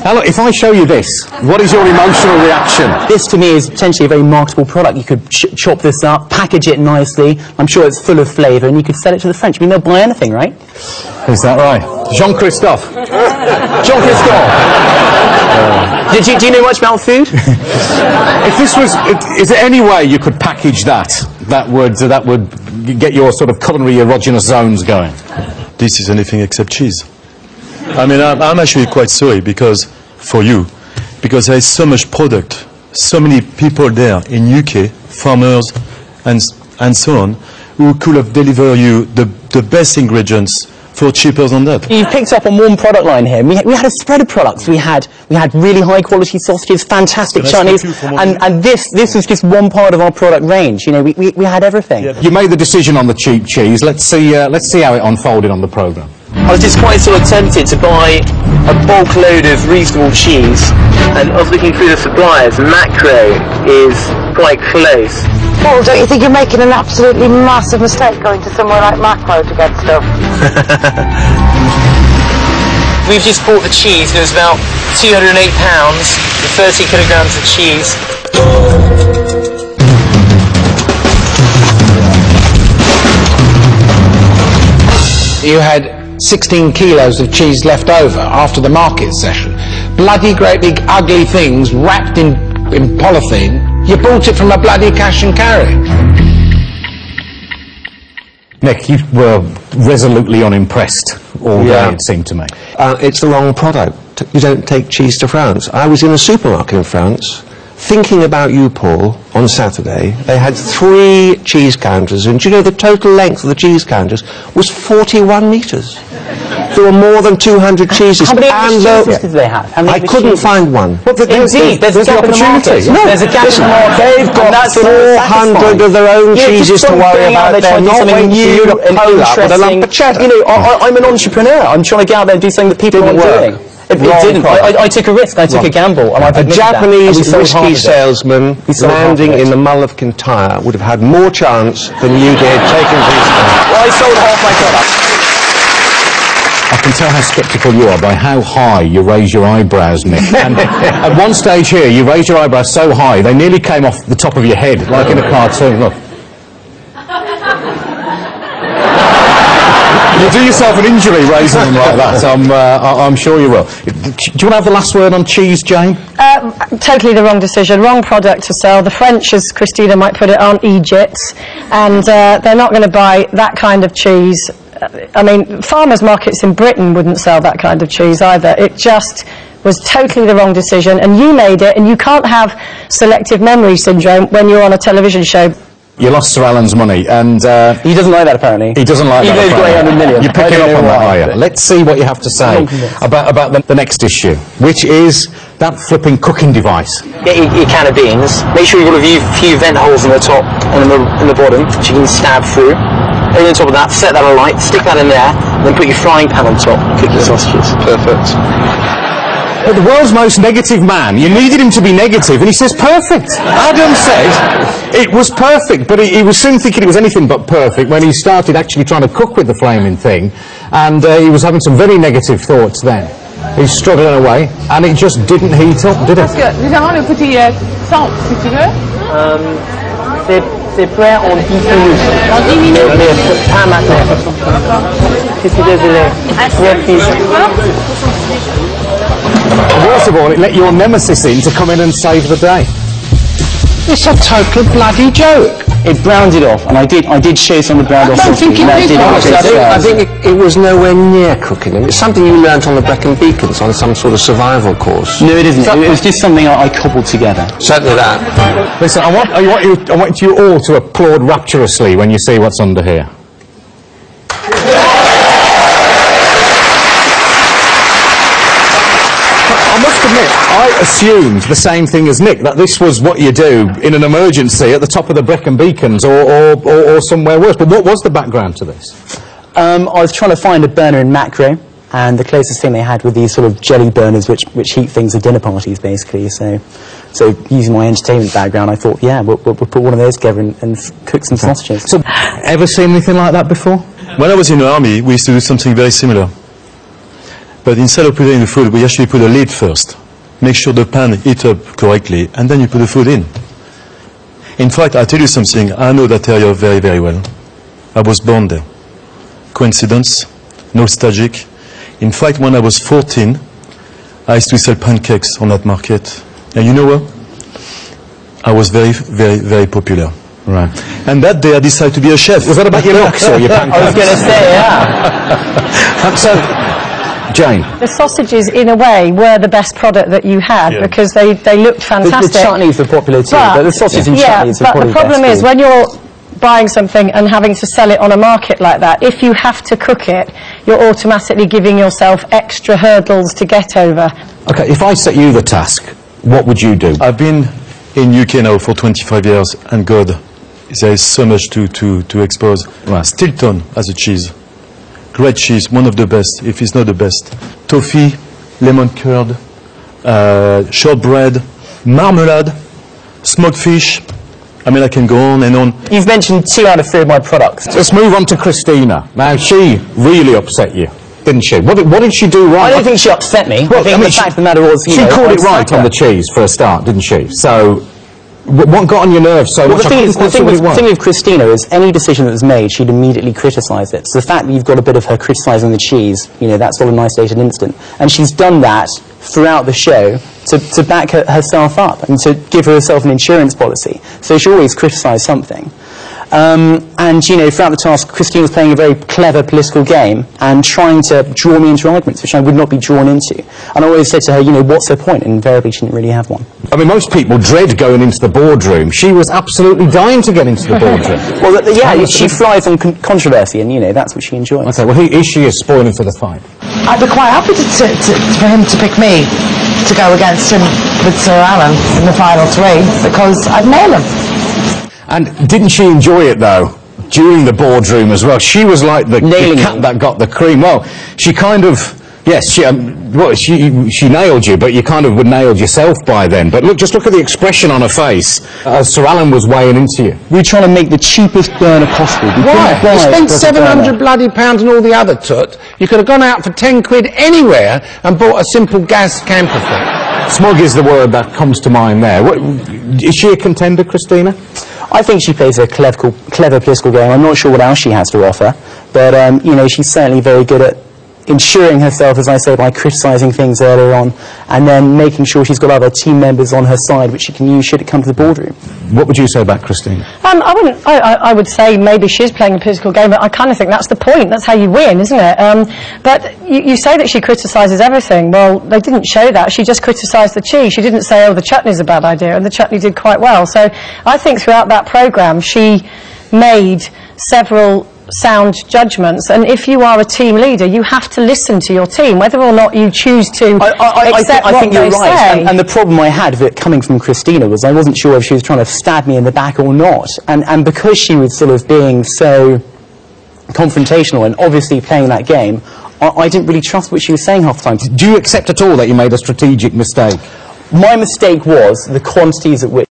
Now look, if I show you this, what is your emotional reaction? This to me is potentially a very marketable product. You could chop this up, package it nicely. I'm sure it's full of flavour, and you could sell it to the French. I mean, they'll buy anything, right? Is that right? Jean-Christophe. Jean-Christophe. Do you know much about food? If this was, is there any way you could package that would get your sort of culinary erogenous zones going? This is anything except cheese. I mean, I'm actually quite sorry because there is so much product, so many people there in UK, farmers and so on, who could have delivered you the best ingredients for cheaper than that. You've picked up on one product line here. We had a spread of products. We had really high quality sausages, fantastic chutneys, and this was just one part of our product range. You know, we had everything. Yeah. You made the decision on the cheap cheese. Let's see how it unfolded on the programme. I was just quite sort of tempted to buy a bulk load of reasonable cheese, and I was looking through the suppliers. Macro is quite close. Paul, don't you think you're making an absolutely massive mistake going to somewhere like Macro to get stuff? We've just bought the cheese. It was about £208 for 30 kilograms of cheese. You had 16 kilos of cheese left over after the market session. Bloody great big ugly things wrapped in polythene. You bought it from a bloody cash and carry. Nick, you were resolutely unimpressed all day, it seemed to me. It's the wrong product. You don't take cheese to France. I was in a supermarket in France, thinking about you, Paul, on Saturday. They had 3 cheese counters, and do you know the total length of the cheese counters was 41 metres. There were more than 200 cheeses. How many cheeses did they have? I couldn't find one. Well, indeed, there's a gap in the market. No, there's a gap in the market. They've got 400 of their own cheeses to worry about. They're not when you pull up with a lump of cheddar. You know, I'm an entrepreneur. I'm trying to get out there and do something that people aren't doing. It didn't. I took a risk. I took a gamble. And a Japanese whiskey salesman landing in the Mull of Kintyre would have had more chance than you did taking these. Well, I sold half my product. I can tell how sceptical you are by how high you raise your eyebrows, Nick. And at one stage here, you raised your eyebrows so high, they nearly came off the top of your head, like in a cartoon. Look. You'll do yourself an injury raising them like that, I'm sure you will. Do you want to have the last word on cheese, Jane? Totally the wrong decision, wrong product to sell. The French, as Christina might put it, aren't Egypt, and they're not going to buy that kind of cheese. I mean, farmers' markets in Britain wouldn't sell that kind of cheese either. It just was totally the wrong decision, and you made it, and you can't have selective memory syndrome when you're on a television show. You lost Sir Alan's money, and he doesn't like that apparently. He doesn't like that. Even though he's got 800 million. You're picking up on that, are you? Let's see what you have to say about the next issue, which is that flipping cooking device. Get your can of beans. Make sure you've got a few vent holes in the top and in the bottom, which you can stab through. And on top of that, set that alight, stick that in there, and then put your frying pan on top. Cook your sausages. Perfect. But the world's most negative man, you needed him to be negative, and he says perfect. Adam said it was perfect, but he was soon thinking it was anything but perfect when he started actually trying to cook with the flaming thing, and he was having some very negative thoughts then. He's struggling away, and it just didn't heat up, did it? Parce que généralement le petit sang, si tu veux. C'est prêt en 10 minutes. En 10 minutes. Mais pas maintenant. Je suis désolé. Worst of all, it let your nemesis in to come in and save the day. It's a total bloody joke. It browned it off, and I did show some of the brown off. I don't think it did. I think it was nowhere near cooking, and it's something you learnt on the Brecon Beacons on some sort of survival course. No, it isn't. It was just something I cobbled together. Certainly that. Listen, I want you all to applaud rapturously when you see what's under here. I must admit, I assumed the same thing as Nick, that this was what you do in an emergency at the top of the Brecon Beacons or somewhere worse. But what was the background to this? I was trying to find a burner in Macro, and the closest thing they had were these sort of jelly burners which heat things at dinner parties, basically. So using my entertainment background, I thought, yeah, we'll put one of those together and cook some sausages. So, ever seen anything like that before? When I was in the army, we used to do something very similar. But instead of putting the food, we actually put a lid first. Make sure the pan heats up correctly, and then you put the food in. In fact, I'll tell you something. I know that area very, very well. I was born there. Coincidence? Nostalgic? In fact, when I was 14, I used to sell pancakes on that market. And you know what? I was very, very, very popular. Right. And that day I decided to be a chef. Was that about your looks or your pancakes? I was going to say, yeah. So, Jane. The sausages, in a way, were the best product that you had because they looked fantastic. The chutneys were popular too, but the sausages and chutneys were probably the problem best is, when you're buying something and having to sell it on a market like that, if you have to cook it, you're automatically giving yourself extra hurdles to get over. Okay, if I set you the task, what would you do? I've been in UK now for 25 years, and God, there is so much to expose. Right. Stilton as a cheese. Great cheese, one of the best, if it's not the best. Toffee, lemon curd, shortbread, marmalade, smoked fish. I mean, I can go on and on. You've mentioned 2 out of 3 of my products. Let's move on to Christina. Now, she really upset you, didn't she? What did she do right? I don't think she upset me. Well, I think the fact of the matter was, she called it right on the cheese for a start, didn't she? So, what got on your nerves so much? The thing with Christina is, any decision that was made, she'd immediately criticise it. So the fact that you've got a bit of her criticising the cheese, you know, that's not a nice day to an instant. And she's done that throughout the show to back herself up and to give herself an insurance policy. So she always criticised something. And, you know, throughout the task, Christine was playing a very clever political game and trying to draw me into arguments, which I would not be drawn into. And I always said to her, you know, what's her point? And invariably she didn't really have one. I mean, most people dread going into the boardroom. She was absolutely dying to get into the boardroom. Well, yeah, she thrives on controversy, and, you know, that's what she enjoys. Okay, well, is she spoiling for the fight? I'd be quite happy for him to pick me to go against him with Sir Alan in the final 3, because I'd nail him. And didn't she enjoy it, though, during the boardroom as well? She was like the cat that got the cream. Well, she kind of, yes, she nailed you, but you kind of would nailed yourself by then. But look, just look at the expression on her face as Sir Alan was weighing into you. We're trying to make the cheapest burner possible. Why? You spent £700 bloody pounds and all the other tut. You could have gone out for 10 quid anywhere and bought a simple gas camper thing. Smug is the word that comes to mind there. Is she a contender, Christina? I think she plays a clever political game. I'm not sure what else she has to offer, but you know, she's certainly very good at ensuring herself, as I say, by criticising things earlier on, and then making sure she's got other team members on her side, which she can use should it come to the boardroom. What would you say about Christina? I would say maybe she's playing a political game, but I kind of think that's the point. That's how you win, isn't it? But you say that she criticises everything. Well, they didn't show that. She just criticised the cheese. She didn't say, oh, the chutney's a bad idea, and the chutney did quite well. So I think throughout that programme, she made several sound judgments, and if you are a team leader, you have to listen to your team, whether or not you choose to accept I think what you're they right. say. And the problem I had with it coming from Christina was I wasn't sure if she was trying to stab me in the back or not. And because she was sort of being so confrontational and obviously playing that game, I didn't really trust what she was saying half the time. Do you accept at all that you made a strategic mistake? My mistake was the quantities at which